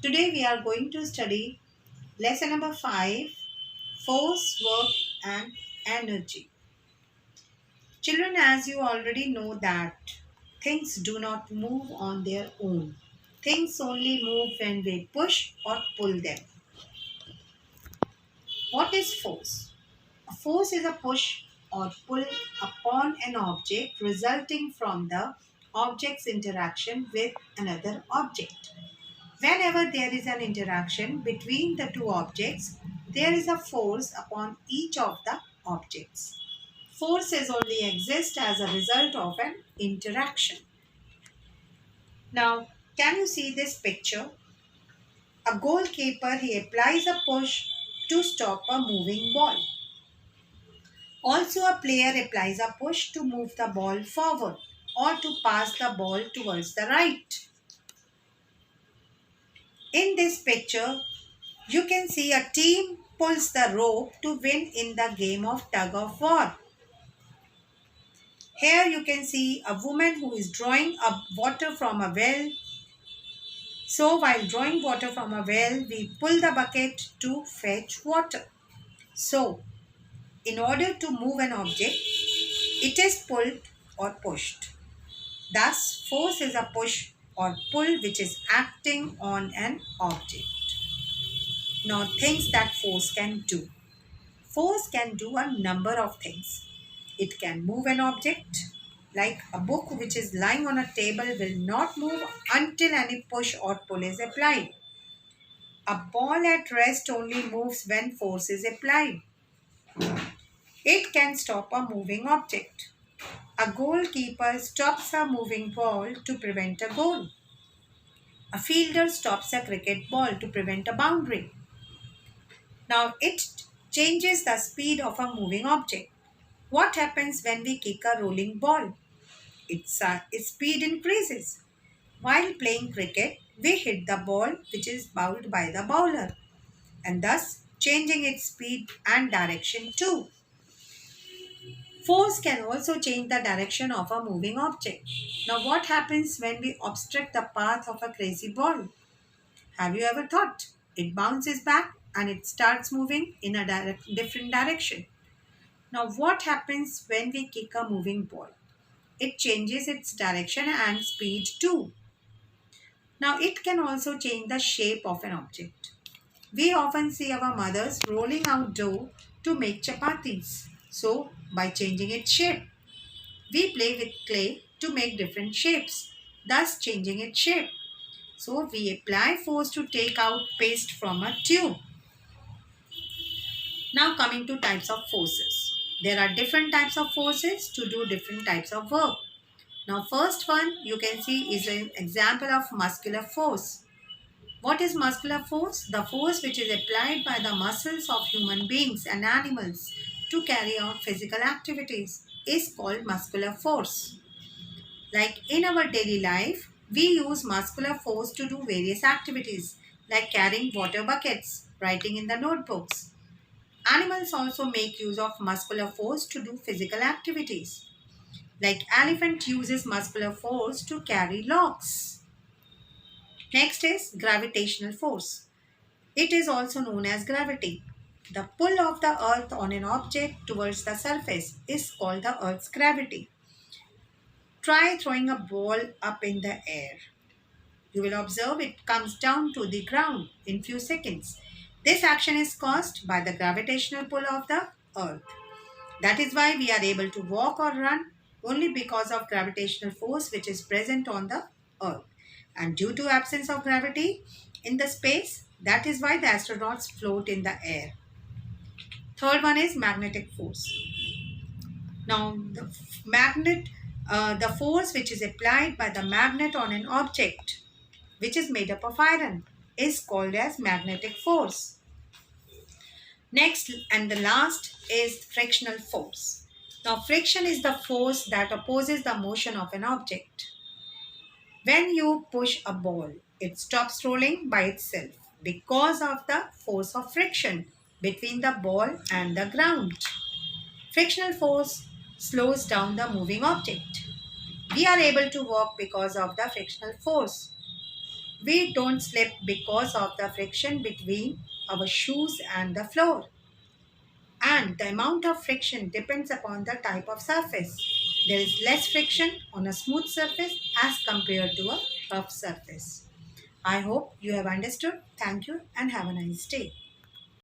Today we are going to study lesson number 5, force, work and energy. Children, as you already know that things do not move on their own. Things only move when we push or pull them. What is force? A force is a push or pull upon an object resulting from the object's interaction with another object. Whenever there is an interaction between the two objects, there is a force upon each of the objects. Forces only exist as a result of an interaction. Now, can you see this picture? A goalkeeper, he applies a push to stop a moving ball. Also, a player applies a push to move the ball forward or to pass the ball towards the right. In this picture, you can see a team pulls the rope to win in the game of tug of war. Here you can see a woman who is drawing up water from a well. So while drawing water from a well, we pull the bucket to fetch water. So in order to move an object, it is pulled or pushed. Thus, force is a push or pull which is acting on an object. Now, things that force can do. Force can do a number of things. It can move an object, like a book which is lying on a table will not move until any push or pull is applied. A ball at rest only moves when force is applied. It can stop a moving object. A goalkeeper stops a moving ball to prevent a goal. A fielder stops a cricket ball to prevent a boundary. Now it changes the speed of a moving object. What happens when we kick a rolling ball? Its speed increases. While playing cricket, we hit the ball which is bowled by the bowler and thus changing its speed and direction too. Force can also change the direction of a moving object. Now what happens when we obstruct the path of a crazy ball? Have you ever thought? It bounces back and it starts moving in a different direction. Now what happens when we kick a moving ball? It changes its direction and speed too. Now it can also change the shape of an object. We often see our mothers rolling out dough to make chapatis. So by changing its shape, we play with clay to make different shapes, thus changing its shape. So we apply force to take out paste from a tube. Now coming to types of forces. There are different types of forces to do different types of work. Now first one you can see is an example of muscular force. What is muscular force? The force which is applied by the muscles of human beings and animals to carry out physical activities is called muscular force. Like in our daily life, we use muscular force to do various activities like carrying water buckets, writing in the notebooks. Animals also make use of muscular force to do physical activities. Like elephant uses muscular force to carry logs. Next is gravitational force. It is also known as gravity. The pull of the earth on an object towards the surface is called the earth's gravity. Try throwing a ball up in the air. You will observe it comes down to the ground in few seconds. This action is caused by the gravitational pull of the earth. That is why we are able to walk or run only because of gravitational force which is present on the earth. And due to absence of gravity in the space, that is why the astronauts float in the air. Third one is magnetic force. Now the force which is applied by the magnet on an object which is made up of iron is called as magnetic force. Next and the last is frictional force. Now friction is the force that opposes the motion of an object. When you push a ball, it stops rolling by itself because of the force of friction between the ball and the ground. Frictional force slows down the moving object. We are able to walk because of the frictional force. We don't slip because of the friction between our shoes and the floor. And the amount of friction depends upon the type of surface. There is less friction on a smooth surface as compared to a rough surface. I hope you have understood. Thank you and have a nice day.